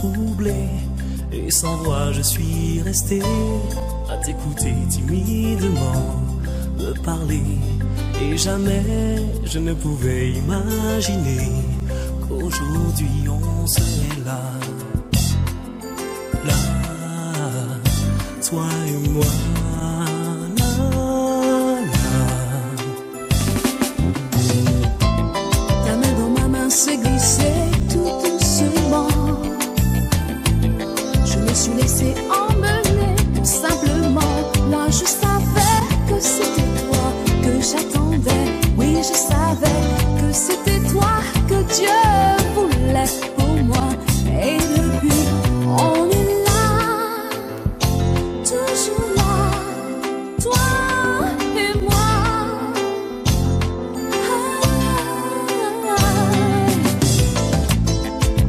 troublé. Et sans voix je suis resté à t'écouter timidement me parler. Et jamais je ne pouvais imaginer qu'aujourd'hui on serait là. Là, toi et moi. Ta main dans ma main s'est glissée tout doucement. Je me suis laissé emmener tout simplement. Moi je savais que c'était toi que j'attendais. Oui, je savais que c'était toi que Dieu voulait pour moi. Et depuis, on est là, toujours là, toi et moi.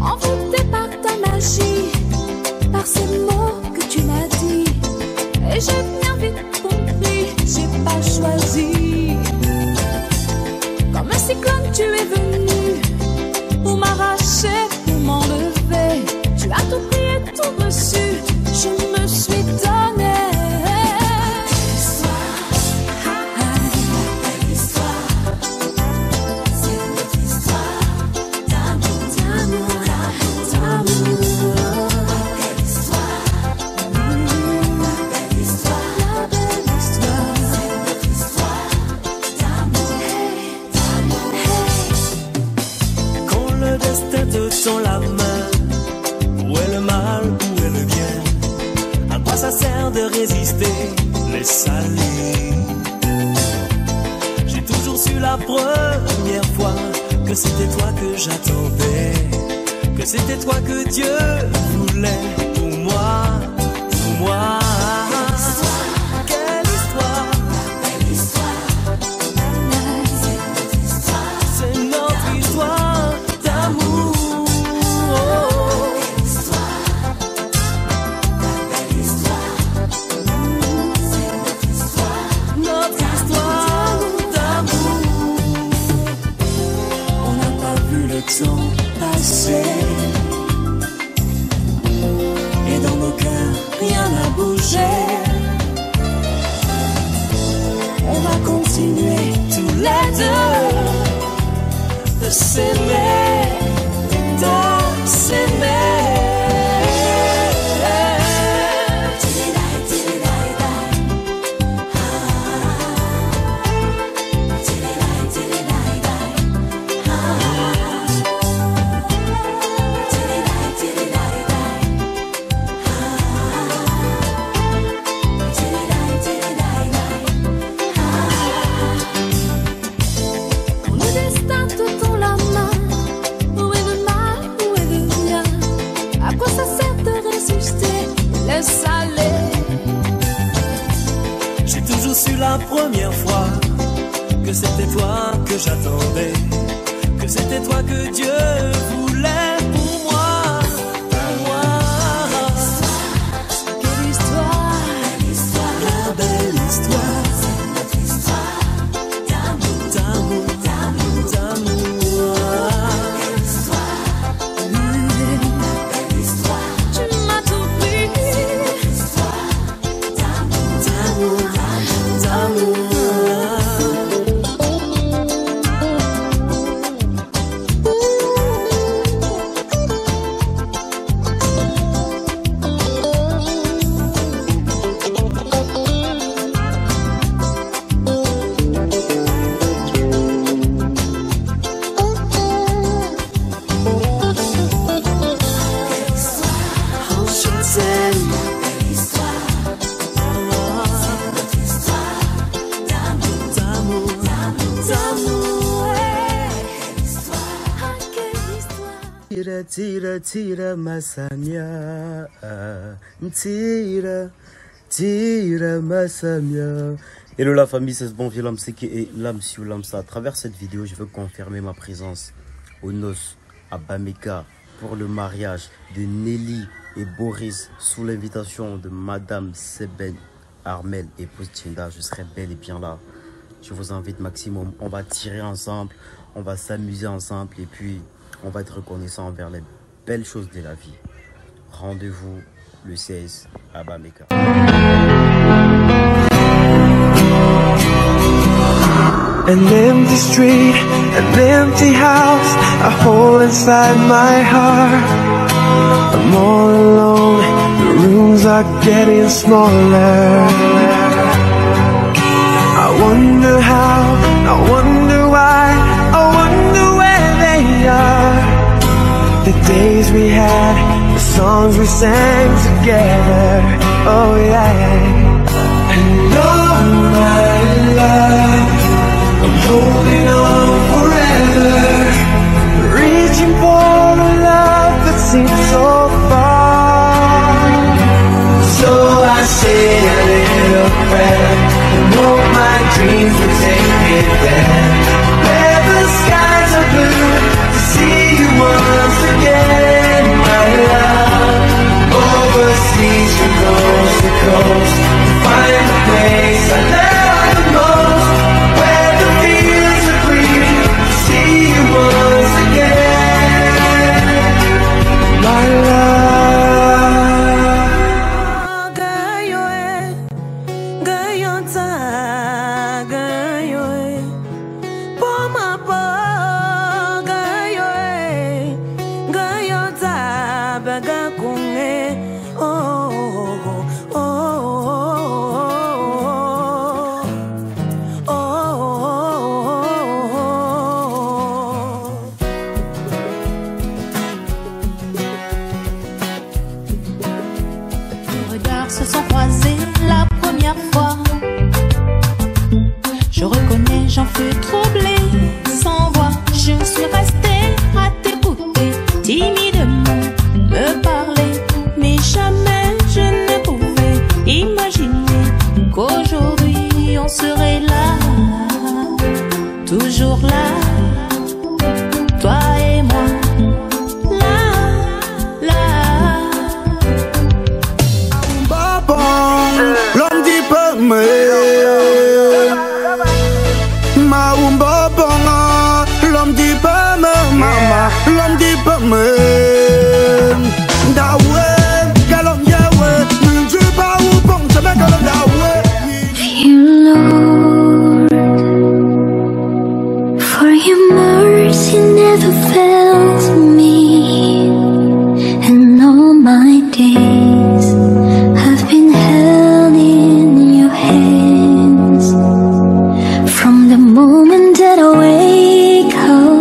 Envoûté par ta magie, par ces mots que tu m'as dit, et j'ai bien vite compris, j'ai pas choisi. Comme un cyclone tu es venu pour m'arracher, pour m'enlever. Tu as tout pris et tout reçu, je me suis donné. Belle histoire, c'est notre histoire d'amour, d'amour, d'amour. Belle histoire, belle histoire, la belle histoire, c'est notre histoire d'amour, d'amour. Quand le destin te tend la main, où est le mal, où est le bien? À quoi ça sert de résister? Laisse aller. J'ai toujours su la première fois que c'était toi que j'attendais, que c'était toi que Dieu voulait pour moi, pour moi. Quelle histoire, Belle histoire, c'est notre histoire. c'est notre histoire d'amour. Belle histoire, belle histoire, c'est notre histoire. Notre histoire d'amour. On n'a pas vu le temps passer, et dans nos cœurs rien n'a bougé. On va continuer tous les deux de s'aimer, de s'aimer. Quand le destin te tend la main, où est le mal, où est le bien? À quoi ça sert de résister? Laisse aller. J'ai toujours su la première fois que c'était toi que j'attendais, que c'était toi que Dieu voulait pour moi, pour moi. Quelle histoire, la belle histoire, c'est notre histoire d'amour, D'amour, d'amour, d'amour. belle histoire, belle histoire. Tu m'as tout pris, histoire d'amour, d'amour, D'amour. Oh, je t'aime. belle histoire, c'est notre histoire d'amour, D'amour, d'amour, quelle histoire, quelle histoire. Tira, tira, tira, masamia. Tira, tira, masamia. Hello la famille, c'est ce bon vieux Lamsé qui est Lamsiou Lamsa. À travers cette vidéo, je veux confirmer ma présence aux noces à Bameka pour le mariage de Nelly et Boris sous l'invitation de Madame Seben Armel et Postinda. Je serai bel et bien là. Je vous invite maximum. On va tirer ensemble, on va s'amuser ensemble et puis on va être reconnaissant envers les belles choses de la vie. Rendez-vous le 16 à Bameka. An empty street, an empty house, a hole inside my heart. I'm all alone, the rooms are getting smaller. I wonder how, I wonder why, I wonder where they are. The days we had, the songs we sang together, oh yeah. And oh my love, I'm holding on forever, reaching for a love that seems so far. So I say a little prayer and hope my dreams will take me there, where the skies are blue, to see you once again, my love. Overseas from coast to coast, to find the place I love the most, where the fields are green, to see you once again, my love. Se sont croisés la première fois. Je reconnais, j'en fus troublée, sans voix. Je suis restée à t'écouter, timidement me parler, mais jamais je ne pouvais imaginer qu'aujourd'hui on serait là, toujours là, toi et moi. L'homme dit pas Lord, for your mercy never fails me, and all my days have been held in your hands, from the moment that I wake up.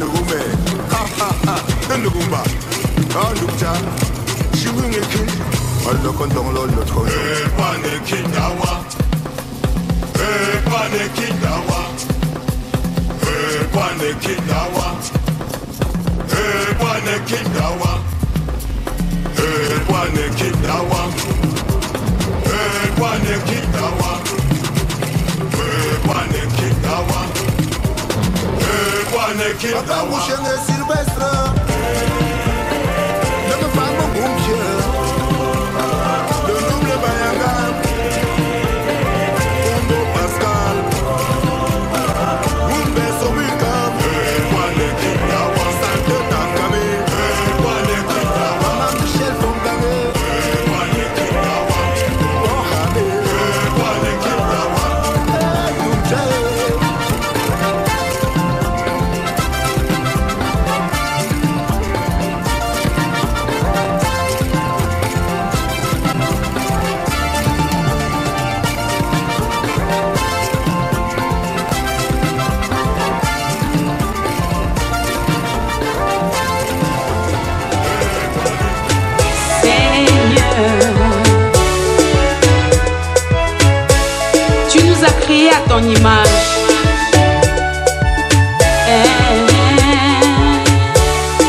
Ndugume, ha ha ha, Ndugumba, Ndugja, Shiwingikin, Allo Kontong Lolo Kondo. Panekindawa, Panekindawa, Panekindawa, Panekindawa, Panekindawa, Panekindawa, Panekindawa. Papa Mouchene Sylvestre, le fameux Boumpier, le double Bayanga, Tondo Pascal, Moumbe Somika, Panekindawa, Sante Takame, Panekindawa, Michel Fontane, Panekindawa, Mohamed, Panekindawa, tu nous as créés à ton image.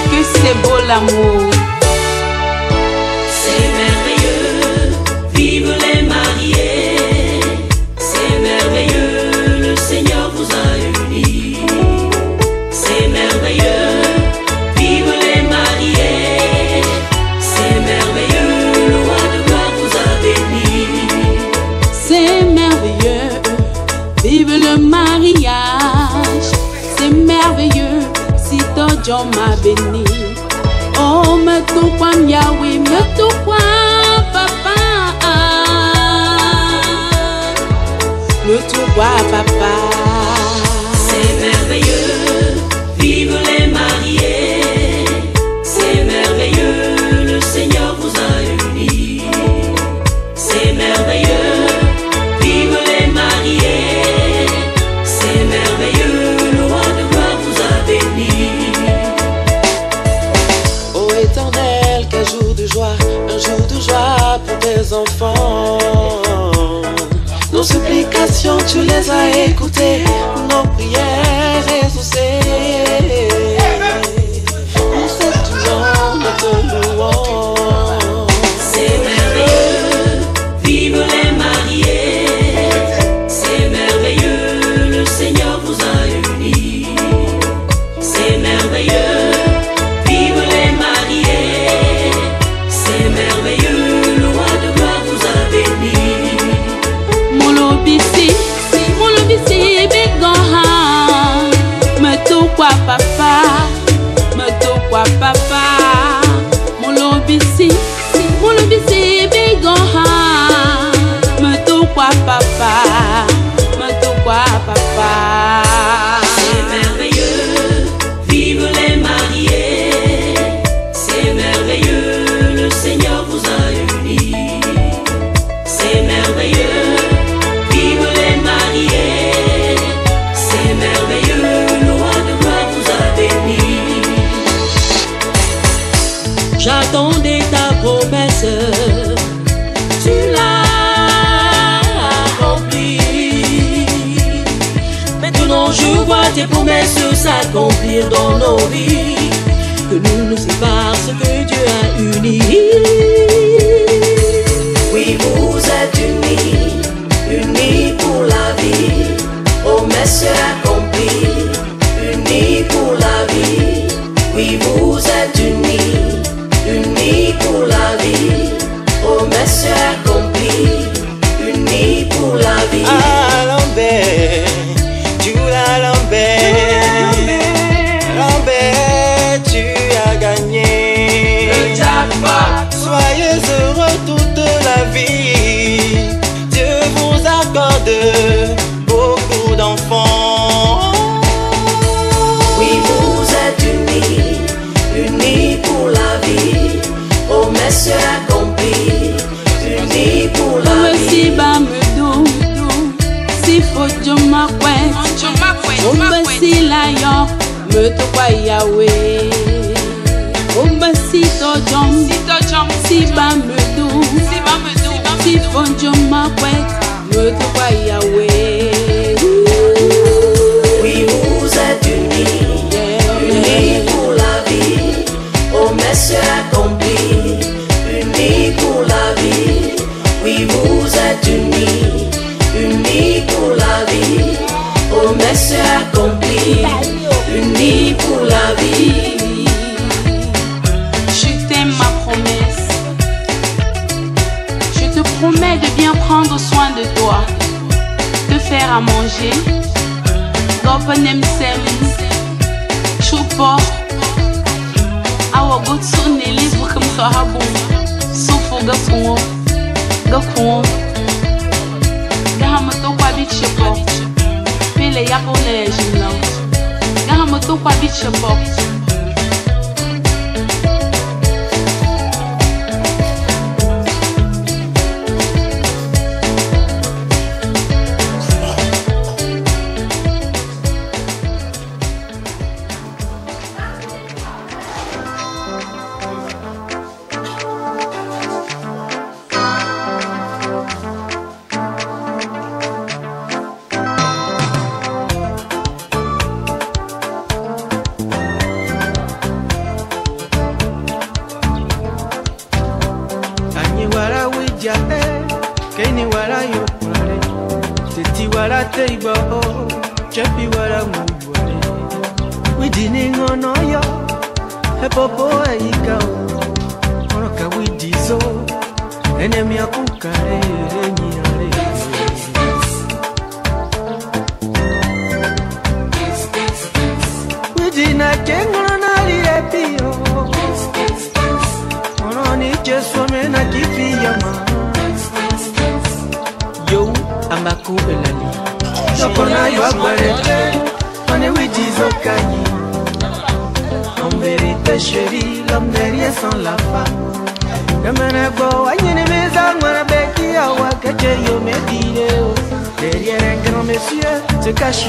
Que c'est beau l'amour. C'est merveilleux, vive les mariés. C'est merveilleux, le Seigneur vous a unis. C'est merveilleux, vive les mariés. C'est merveilleux, le roi de gloire vous a béni. C'est merveilleux, vive le mariage. C'est merveilleux, si ton Dieu m'a béni. Oh, me tout quoi Yahweh, me tout quoi papa. Me tout quoi papa. C'est merveilleux, vive les mariés. C'est merveilleux, le Seigneur vous a unis. C'est merveilleux, vive les mariés. C'est merveilleux, le roi de gloire vous a béni. Ô Éternel, quel jour de joie, un jour de joie pour tes enfants. Nos supplications, tu les as écoutées, nos prières exaucées. Pour cette louange, notre louange. C'est merveilleux, vive les mariés. C'est merveilleux, le Seigneur vous a unis. C'est merveilleux, vive les mariés. C'est merveilleux, le roi de gloire vous a béni. Mon lobisi, big gohan. Me tout quoi papa, me tout quoi papa. Mon lobisi, big gohan. Me tout quoi papa, me tout quoi papa. C'est merveilleux, vive les mariés. C'est merveilleux, le Seigneur vous a unis. C'est merveilleux, vive les mariés. C'est merveilleux, le roi de gloire vous a béni. J'attendais ta promesse, tu l'as remplie. Maintenant je vois tes promesses s'accomplir dans nos vies. Que nous nous sépare ce que Dieu a uni. Oui, vous êtes unis, unis pour la vie. Promesse accomplie, unis pour la vie. Oui, vous êtes unis, unis pour la vie. Promesse accomplie, unis pour la vie. Lambert, tu l'as Lambert, Lambert. me to kwa Yahweh. Oh me si to jom, si ba me do, si fon jom ma kwet, me to kwa Yahweh. Oui, vous êtes unis, unis pour la vie. Oh messieurs accomplis, unis pour la vie. Oui, vous êtes unis, unis pour la vie. Oh messieurs accomplis, unis pour la vie. Je t'aime ma promesse. Je te promets de bien prendre soin de toi, de faire à manger. Gopanem sem, chupo. Awa gut sunne libu kam so habu. Sufu gafuo, gafuo. Gahamato kwa bichepo. Pele yapo le jina. Gahamato kwa bichepo.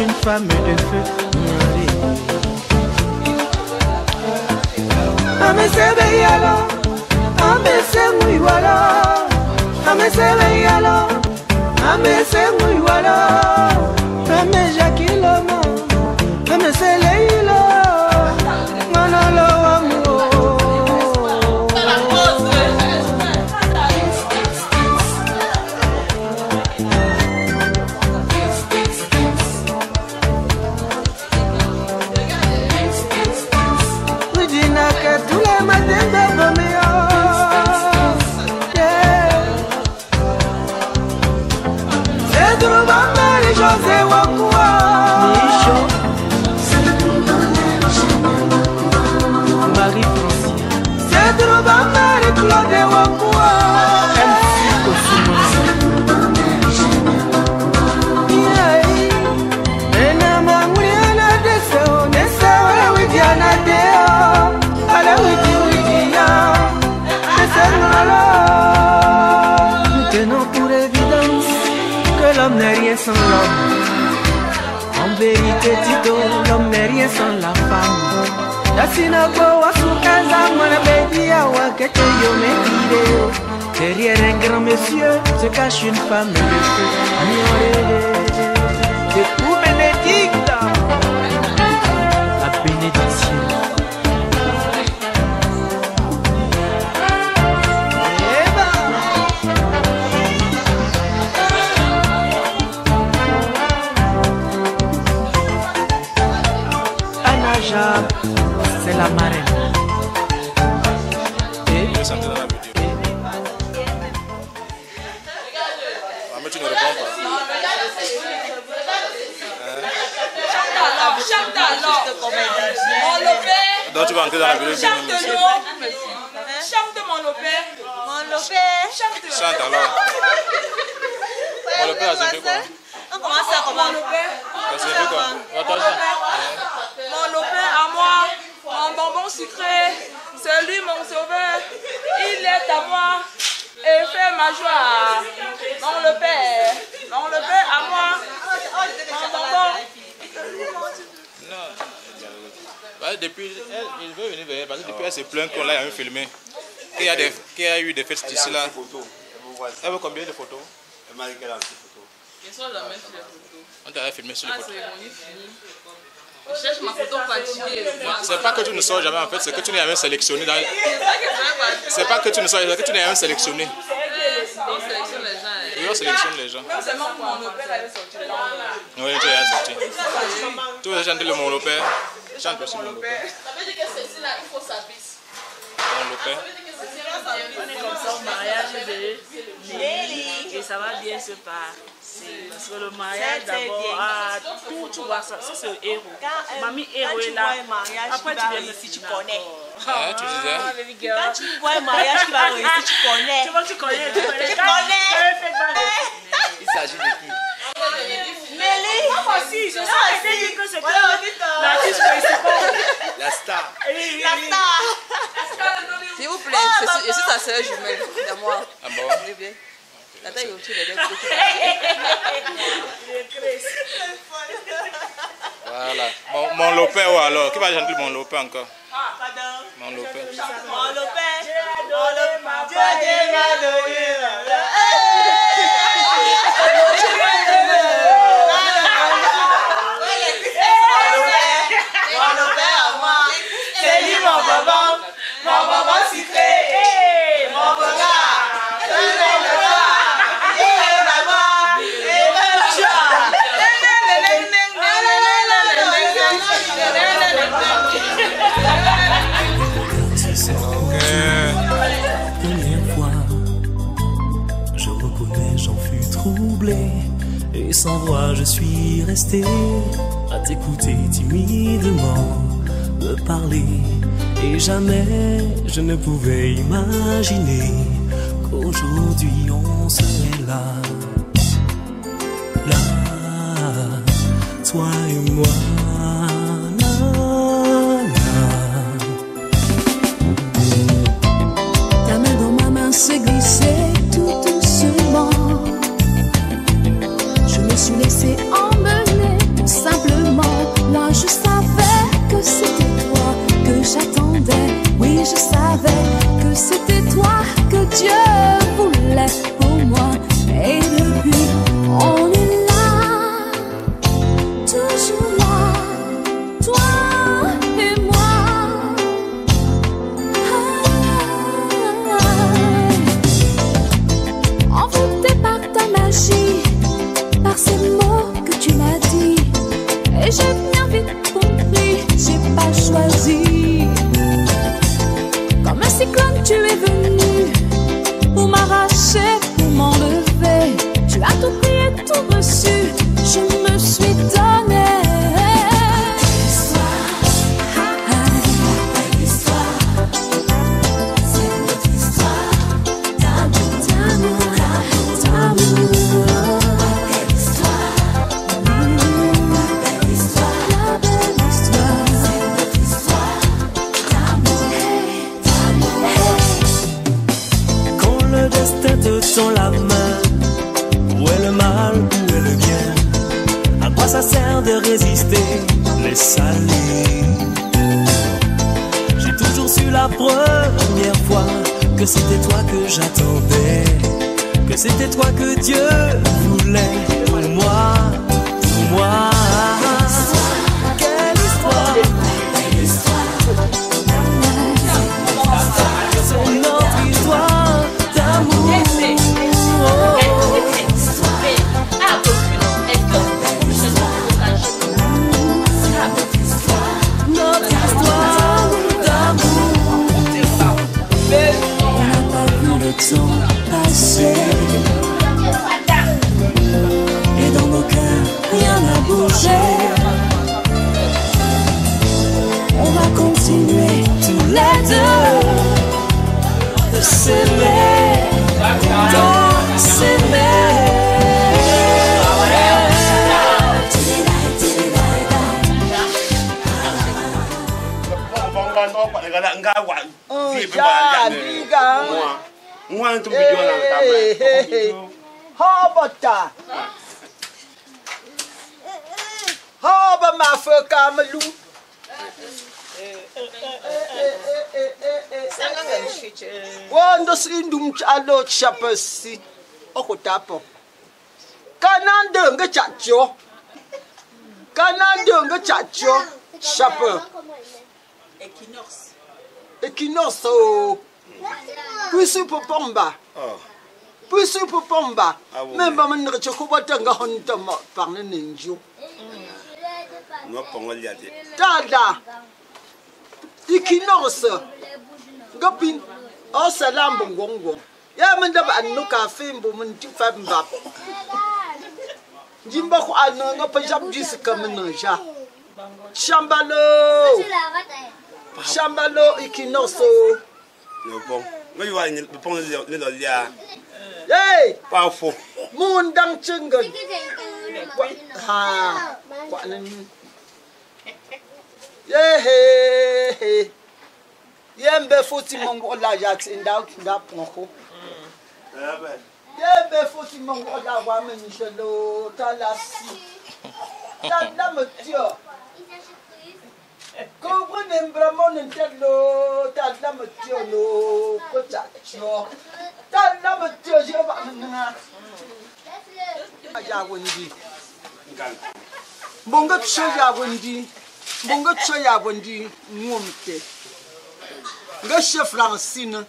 Une femme de feu. Amesebeyalo, amesemuyalo, amesebeyalo, amesemuyalo, amejakilomo, ameseleilo, manalo amu. Sans l'homme, en vérité, Tito, l'homme n'est rien sans la femme. La synagogue, à son casa, moi la bédie, à Wakete, yo me dire. Derrière un grand monsieur se cache une femme de feu. C'est pour Bénédicte, la bénédiction. C'est la marraine. Mais tu ne réponds pas. Chante alors. Mon lopé. Donc tu vas entrer dans la vidéo. Chante mon lopé. Mon lopé. Chante alors. Mon lopé a fait quoi? On commence à comment? Mon lopin à moi, mon bonbon sucré, c'est lui mon sauveur, il est à moi et fait ma joie. Mon lopin à moi, mon bonbon. depuis, il veut venir vers elle parce que depuis elle se plaint qu'on l'a filmé. Qu'il y a eu des faits ici là. Elle veut combien de photos? Elle m'a dit qu'elle a une photo. Je suis jamais sur les photos. On t'a filmé sur les photos. Je cherche ma photo fatiguée. C'est pas que tu ne sors jamais en fait, c'est que tu n'es jamais sélectionné. C'est pas que tu ne sors jamais, c'est que tu n'es jamais sélectionné. On sélectionne les gens. Oui, on sélectionne les gens. Même seulement pour mon père, elle est sortie. Oui, tu es sorti. Tous les gens de mon père chantent aussi mon père. Ça veut dire que ceci là, il faut sa bise. Mon père. On est comme ça au mariage de Nelly et ça va bien se passer. Parce que le mariage d'abord, tout tu vois ça, c'est le héros. Mamie héros est là. Après tu viens si tu connais. Ah, tu disais? Quand tu vois un mariage qui va réussir, tu connais. Tu vois, tu connais. Tu connais. Il s'agit de qui? Nelly. Moi aussi, je sais dit que c'est l'artiste principal. La star. La star. S'il vous plaît, je suis sa sœur jumelle de moi. Ah bon? Oui, bien. La taille au-dessus des deux. Voilà. Mon lopin ou alors? Qui va chanter mon lopin encore? Pardon? Mon lopin. Mon lopin. Dieu m'a donné la c'est lui mon maman sucré, mon maman. Première fois, je reconnais, j'en fus troublé. Et sans voix, je suis resté à t'écouter timidement me parler. Et jamais je ne pouvais imaginer qu'aujourd'hui on serait là. Là, toi et moi. Ta main dans ma main s'est glissée tout doucement. Je me suis laissé emmener tout simplement. Moi je savais que c'était toi que j'attendais. Oui, je savais que c'était toi que Dieu voulait pour moi. Et depuis, on est là, toujours là, toi et moi. Envoûté par ta magie, par ces mots que tu m'as dit, et j'ai bien vite compris, j'ai pas choisi. Comme un cyclone tu es venu pour m'arracher, pour m'enlever. Tu as tout pris et tout reçu, je me suis donné. Tends la main, où est le mal, où est le bien? À quoi ça sert de résister? Laisse aller. J'ai toujours su la première fois que c'était toi que j'attendais, que c'était toi que Dieu voulait pour moi, pour moi. Quelle histoire, quelle histoire. C'est notre histoire d'amour. Passé. Et dans nos cœurs, rien n'a bougé. On va continuer tous les deux de s'aimer, de s'aimer. Hobota. Hoba ma feu kamelou. Quando si indum allo chapasi okotapo. Kanande nga chacho. Kanande nga chacho chape. Equinox oh. Puisu popomba. Puisu popomba. Même pas mon chokobata nga honta ma parle ninjo. No pongo liate. Tada. Equinox. Gapin. Oh salam bongongo. Ya menda ba anu cafe mbo mun ti fa mbap. Jimba ko anu nga pa jab jis kamena. Chambalo. Chambalo Equinox. No bon. Nga yu wa ni pon le lo lia. Hey! Pa fo. Mun dang chengan. Ha. Kwa nan. Hey. Yembe foti mongo la jat inda ponko. Yembe foti mongo la wa menishelo talasi. Tanda mtio. Ko wonen bramon ntello tanda mtio no ko chacho. Tanda mtio je ba nna. Aja wondi. Bonga tsoya wondi. Bonga tsoya wondi ngomte. Nga chef Francine.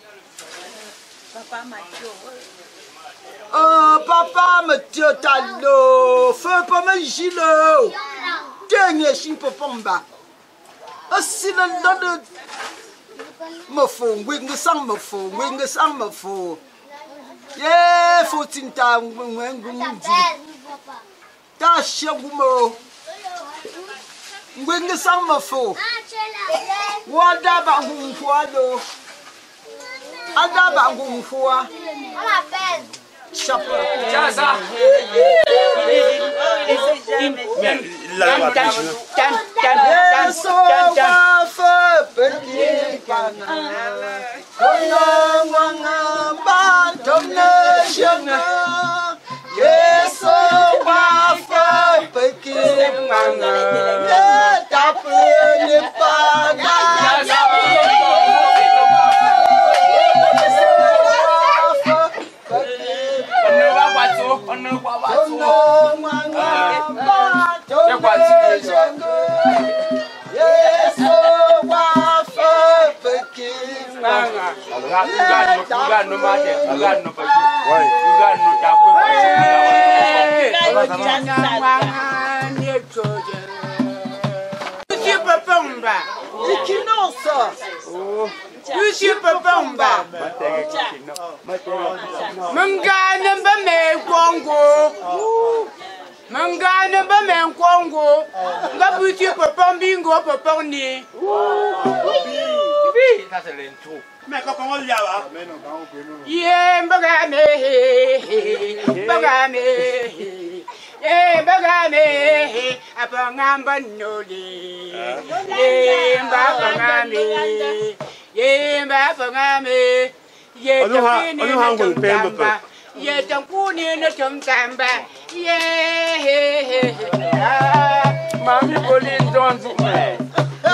Papa Mathieu. Papa Mathieu talo. Feu pas me gilo. Dernier chien popomba. Asila ndade. Me fo, winga sang me fo. Ye, fo tinta ngwengundi. Ta shagumo. Winga sang me fo. Wada ba ngumfuado. Ada ba ngumfua. Chapeau. Chaza. Mangane ba men Congo. Nga buti papa bingo papa ni. Oui, ça c'est l'intro. Mais comment on y va? Yeah, bagame. Bagame. Apa ngamba noli. Bagame. Ye tampuni na tamtamba. Ye. Mami bolin donzu.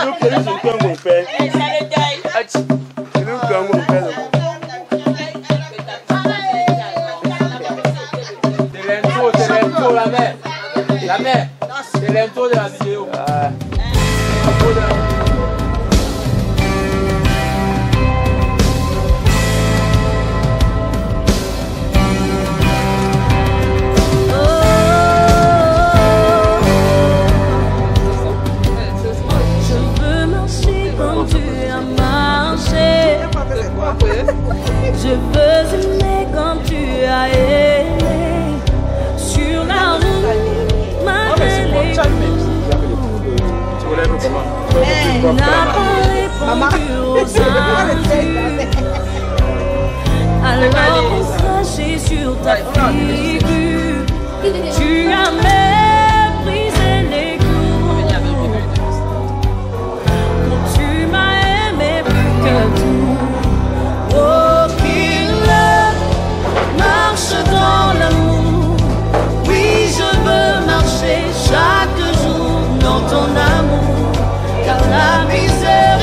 Nous que nous sommes mon père. Nous sommes mon père. C'est l'intro la mère. C'est l'intro de la vidéo. Je veux aimer quand tu as aimé. Sur la route, ma belle épouse n'a pas répondu aux injures. Alors on crachait sur ta figure. Tu as méprisé les coups. Tu m'as aimé plus que tout. Oh, qu'il marche dans l'amour. Oui, je veux marcher chaque jour dans ton amour. Car la misère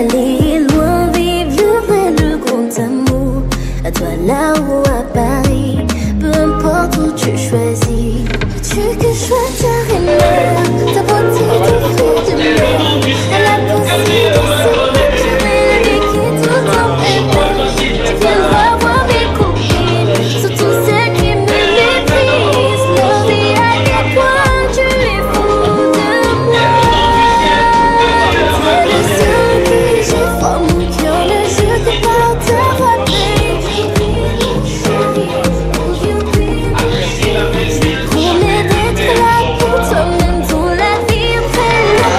aller loin, vivre le vrai, le grand amour. À toi là ou à Paris, peu importe où tu choisis. Tu que je sois ta reine, ta beauté de fruit de mer. Elle a poussé de ses mains, la vie qui est tout le temps belle. Tu viendras voir mes copines, surtout celles qui me méprisent. Leur vie à quel point tu es fou de moi. C'est le seul que j'ai fort mon cœur, ne jette pas ta voix, baby. Promets d'être là pour toi, même dans la vie après la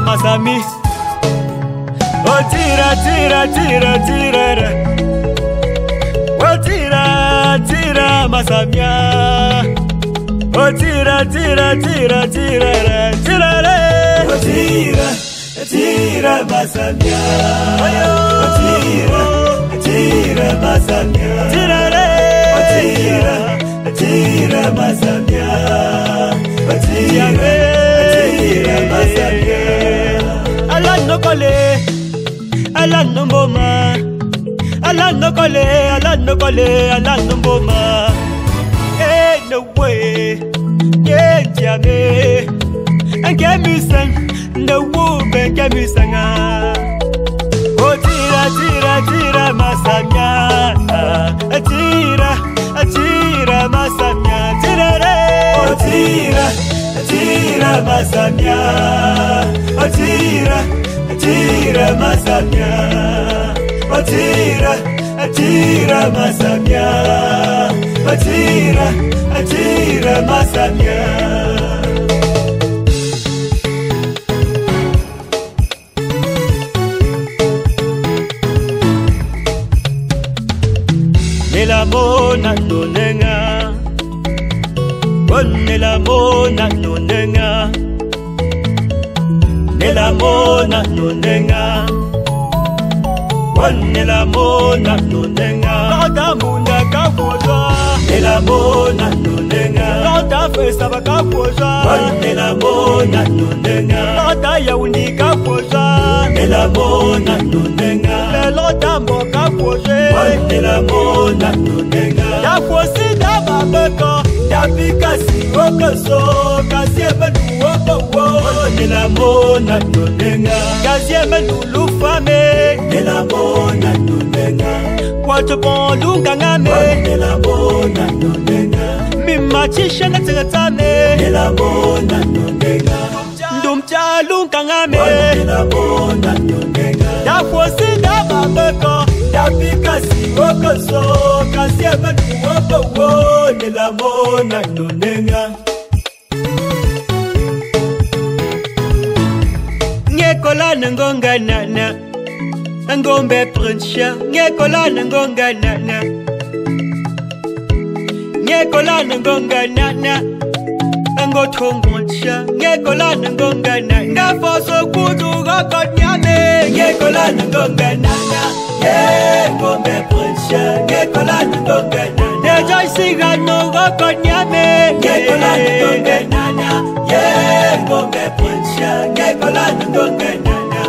Masami, oh tira, tira, tira, tira, oh tira, tira, Masamia, oh tira, tira, tira, tira, tira, oh tira, tira, Masamia, oh tira, tira, Masamia, tira, oh tira, tira, Masamia, oh tira, tira, Masamia. Alano kole, alano mboma, alano kole, alano kole, alano mboma. Eh no way, yeah jame, enke musang, no wobe enke musanga. Oh tira, tira, tira Masamia, tira, tira Masamia, tira re. Oh tira, tira Masamia, oh tira, tira Masamia, oh tira, tira Masamia, oh tira, tira Masamia. Nela mona nonenga, nela mona nonenga, nela mona nonenga, nela mona nonenga. Kada munda kapoja, nela mona nonenga. Kada festa bakapoja, nela mona nonenga. Kada yauni kapoja, nela mona nonenga. Lelo dambo kapoje, nela mona nonenga. Ya fosi da babeko, ya pikasi okoso, kasi ebenu okowo. Nela mona nonenga, kasi ebenu lufame. Nela mona nonenga, wacho bon lungangame. Nela mona nonenga, mimachisha na tsetane. Nela mona nonenga, ndumcha lungangame. Nela mona nonenga, ya fosi da babeko, ya pikasi okoso, kasi ebenu okowo. Nela mona nonenga. Ngekola ngonga nana, ngombe printsha. Ngekola ngonga nana, ngekola ngonga nana, ngothongonsha. Ngekola ngonga nana, ngafoso kuduga konyane. Ngekola ngonga nana, ngombe printsha. Ngekola ngonga nana, nejoisiga noga konyane. Ngekola ngonga nana, ngombe printsha. Ngekola ngonga nana.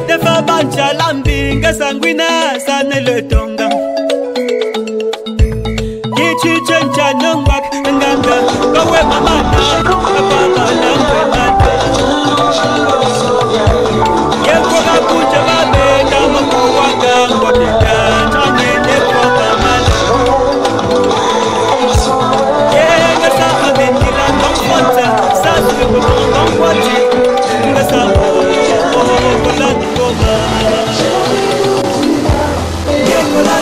Defa bancha lambi, ngasangwina sana le tonga. Gichi chencha nungwak nganga kawe mamana apapa nangwenata Yelkola puja babe dama kuwaka ngotita Chanene kwa mamana Yenga sa abendila ngongwata Saswe kutu ngongwati Nga sa kola ngoma Yelkola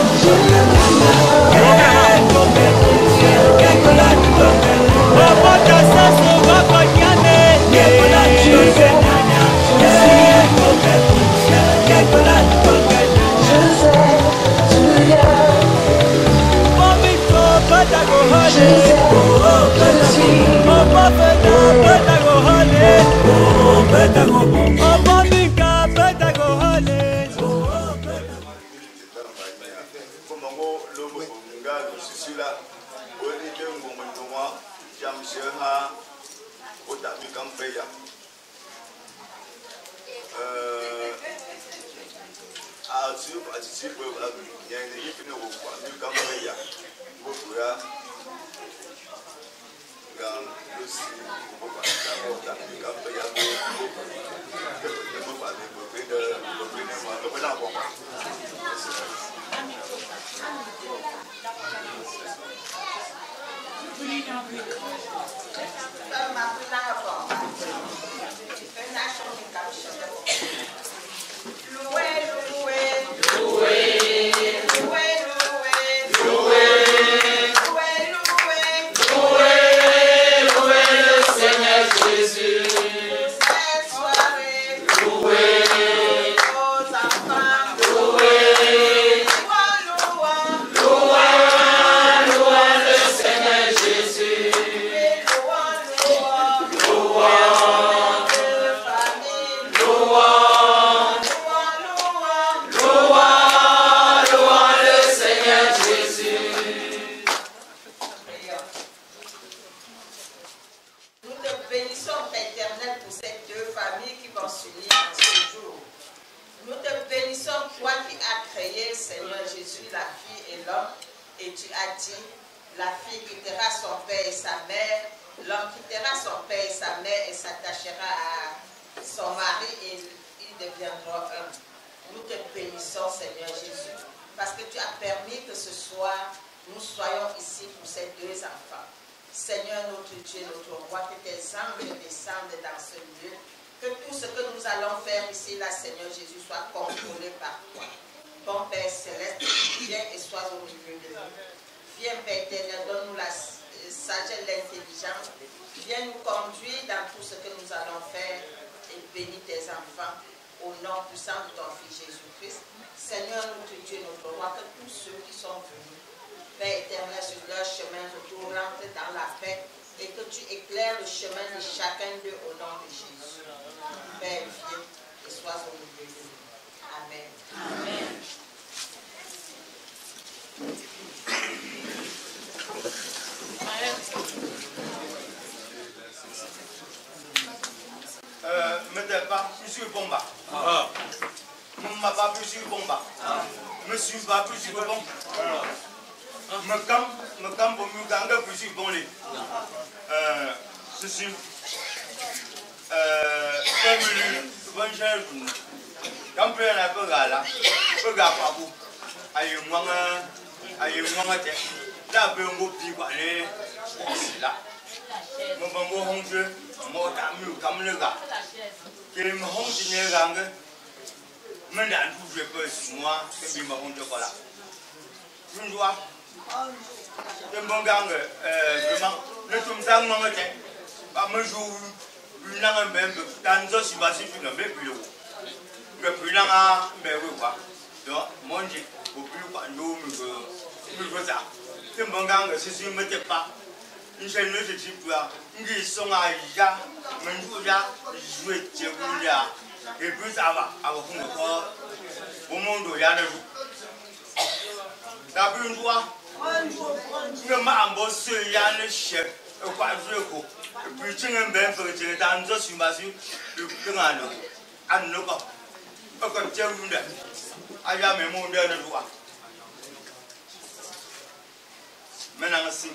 Maintenant, si.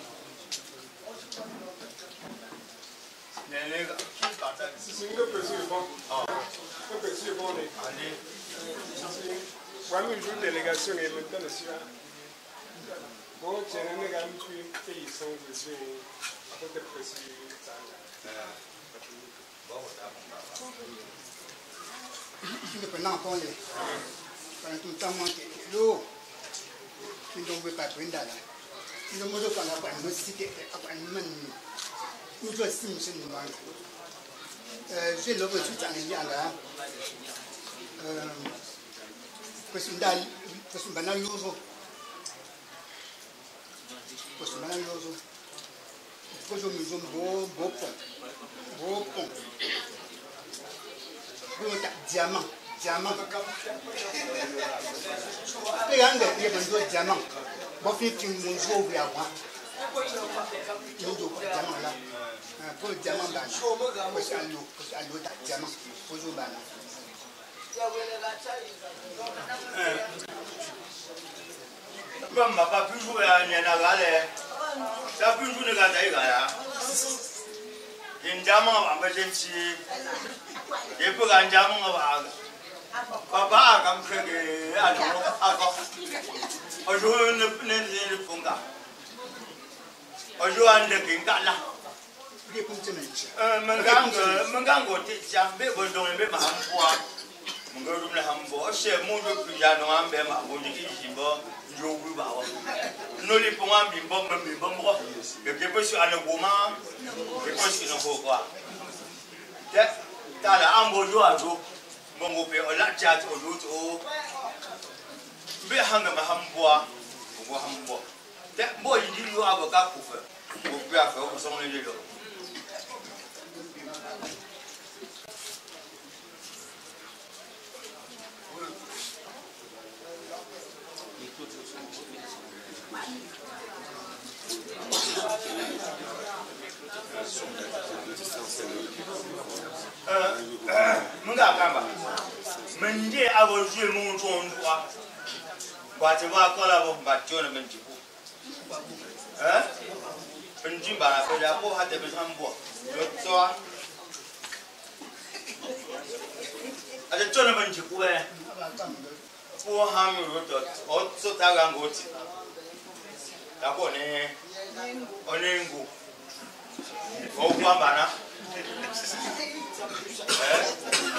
Une délégation et maintenant aussi là. Bon, j'ai un gars qui est sans besoin de préciser ça. Ne prenant pas les. Pendant tout le temps, moi, l'eau. Qui ne veut pas prendre là. Il ne me pas la peine de se citer à un moment. Nous doit se mettre dans le j'ai le reçu dans les liens là. Parce que banal l'oiseau. Parce que banal l'oiseau. Il faut que je me zone beau pont. Beau pont. Diamant. Diamant. Regarde, il y a besoin de diamant. Bon, il faut que je joue à moi. Il y a diamant là. Pour le diamant, c'est à l'eau. C'est à l'eau, diamant. Pour jouer là. Comme ma pas pu jouer à Nianagale, ça pu jouer à Gaïgaya. Il diamant à Majensi. Il peut un diamant à Papa, comme que aujourd'hui, ne font pas. Aujourd'hui, ne font pas là. Mengango, Tiambe, vous donnez même un poids. Mungkin hambo, saya muncul kerja noam bema, muncul himbo, jogu bawa. Noli pengam bimbo membimbo, kepo si anak goma, kepo si nak kuah. Jadi, kalau ambo jual tu, mengupi olah cat olah tu, behang sama hambo. Jadi, boy ini jual apa kaku, ngupi apa, kosong ni dulu. Mengapa? Menjadi awal jual muncul tua. Baca kalau baca nak mencipu. Pencipu bara kerja apa hati bersambu. Betul. Ada cuma mencipu Puan hamil betul. Otso tagang goti. Tako ni, onengu. Bau buah mana?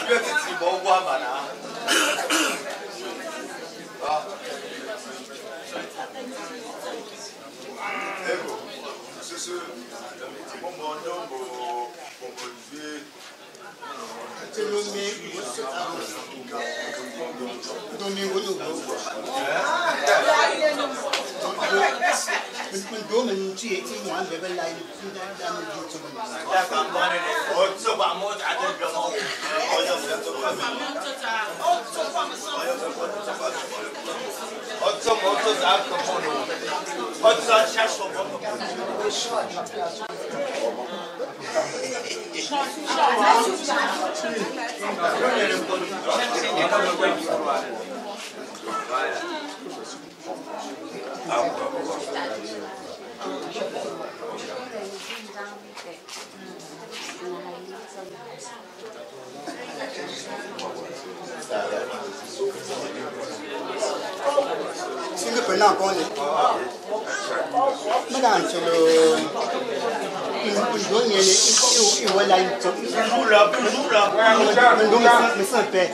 Dia tu bau buah mana? Ego, c'est bon c'est le prenant compte madame c'est le il voilà il joue là mais sans paix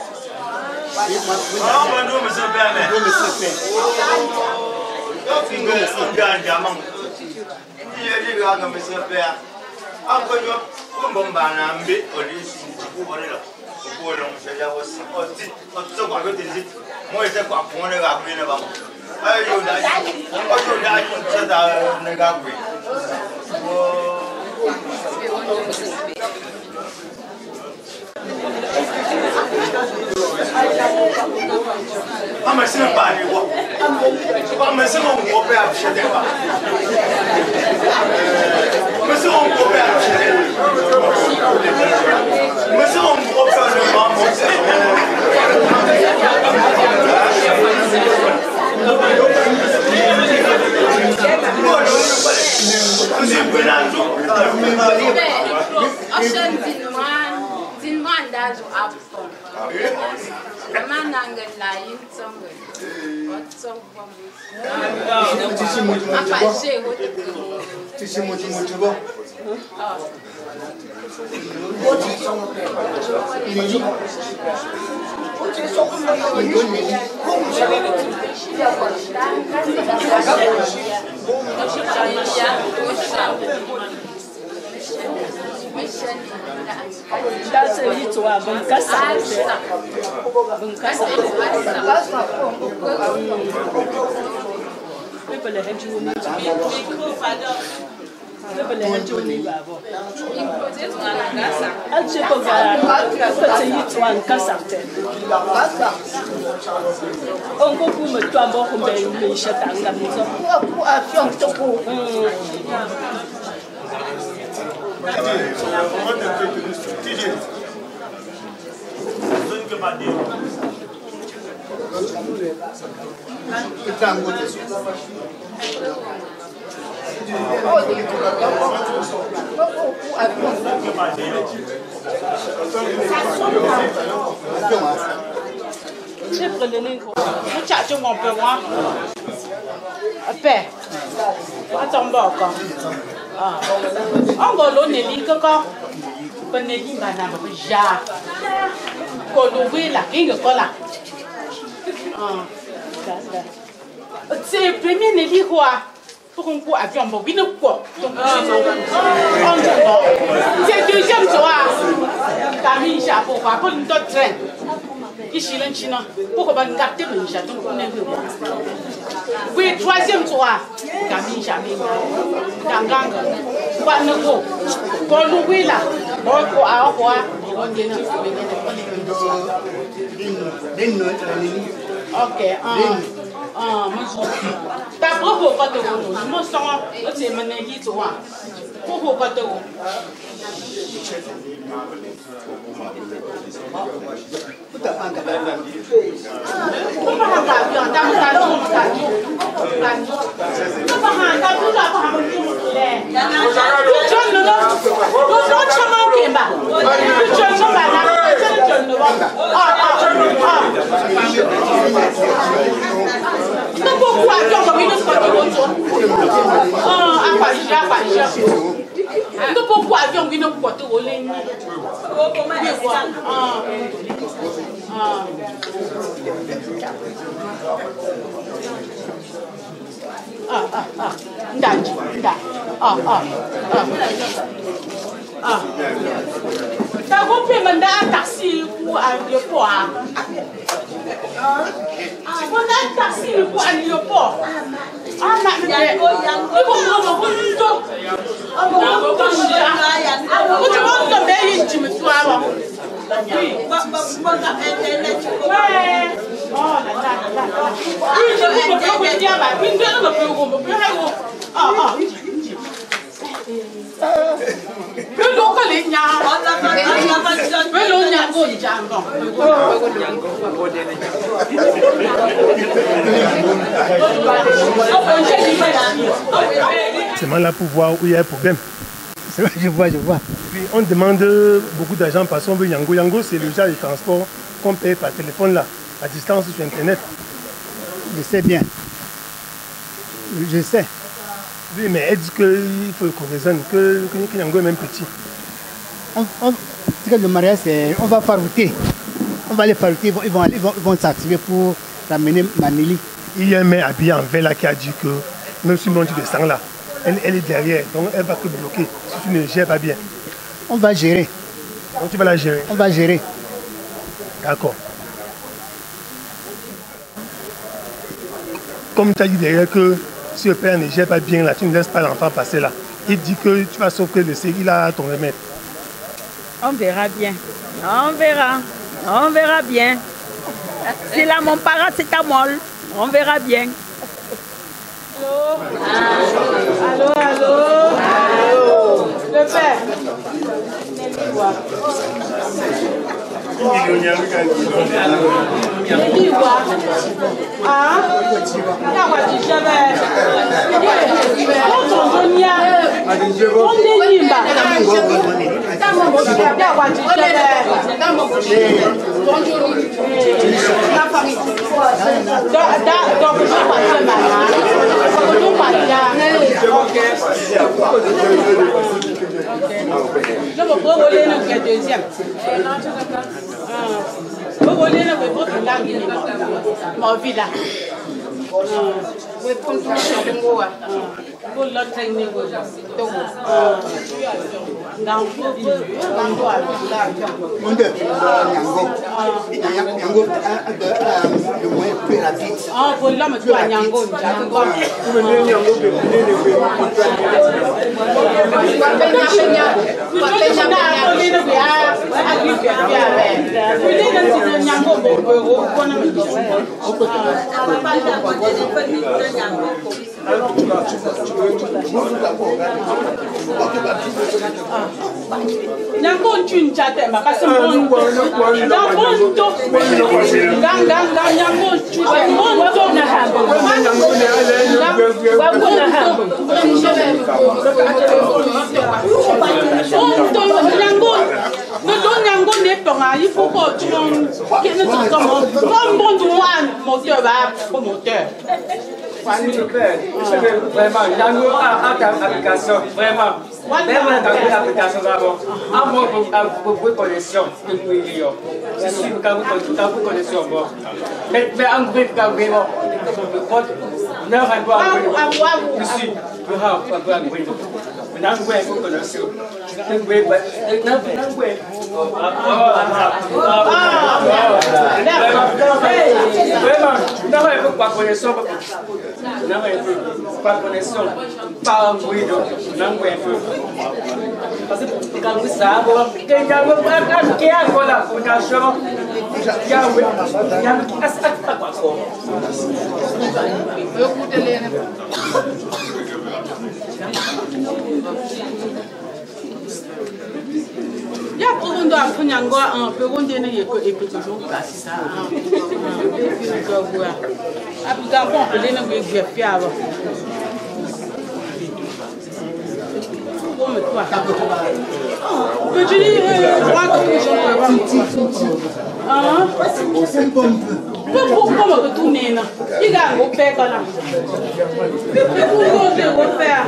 Mas não pare, mas não vou pegar o cheiro. Mas não vou pegar o cheiro. Mas não vou pegar o cheiro. C'est premier Nelly quoi pour qu'on puisse avoir un bon quoi. C'est deuxième soir. Camille chapeau quoi pour une autre train. Ici le Chinois pour qu'on va capter le chaton qu'on est venu. Oui troisième soir. Camille chapeau. Dangang. Quoi ne go. Pour nous oui là. Pour avoir quoi. Ok. Ta propre pas de vous, je me sens, c'est mon église, toi. Propre pas de vous. T'as compris maintenant un taxi pour l'aéroport. On a un taxi pour l'aéroport. C'est là pour voir où il y a un problème. Je vois. Puis on demande beaucoup d'argent parce qu'on veut Yango. Yango, c'est le genre de transport qu'on paye par téléphone là, à distance sur Internet. Je sais bien. Je sais. Oui, mais elle dit qu'il faut qu'on raisonne, que Yango est même petit. Le mariage, on va farouter. On va les farouter, ils vont s'activer pour ramener Manili. Il y a un mec habillé en vert là qui a dit que même si mon tu descends là, elle est derrière, donc elle va te bloquer si tu ne gères pas bien. On va gérer. Donc tu vas la gérer? On va gérer. D'accord. Comme tu as dit derrière que si le père ne gère pas bien là, tu ne laisses pas l'enfant passer là. Il dit que tu vas sauver le série, il a ton remède. On verra bien. On verra bien. C'est là mon paracétamol. On verra bien. Allô. Le père. il faut que tu vraiment, il y a une application, vraiment. Même dans l'application d'abord, à moi, pour vos connexions, je suis quand vous connaissez bon. Mais en bref, quand vraiment, je suis, il y a pour un doigt un peu on dit qu'il est toujours placé ça. Pourquoi me retourner là? Il a un père là. Pourquoi je vais faire?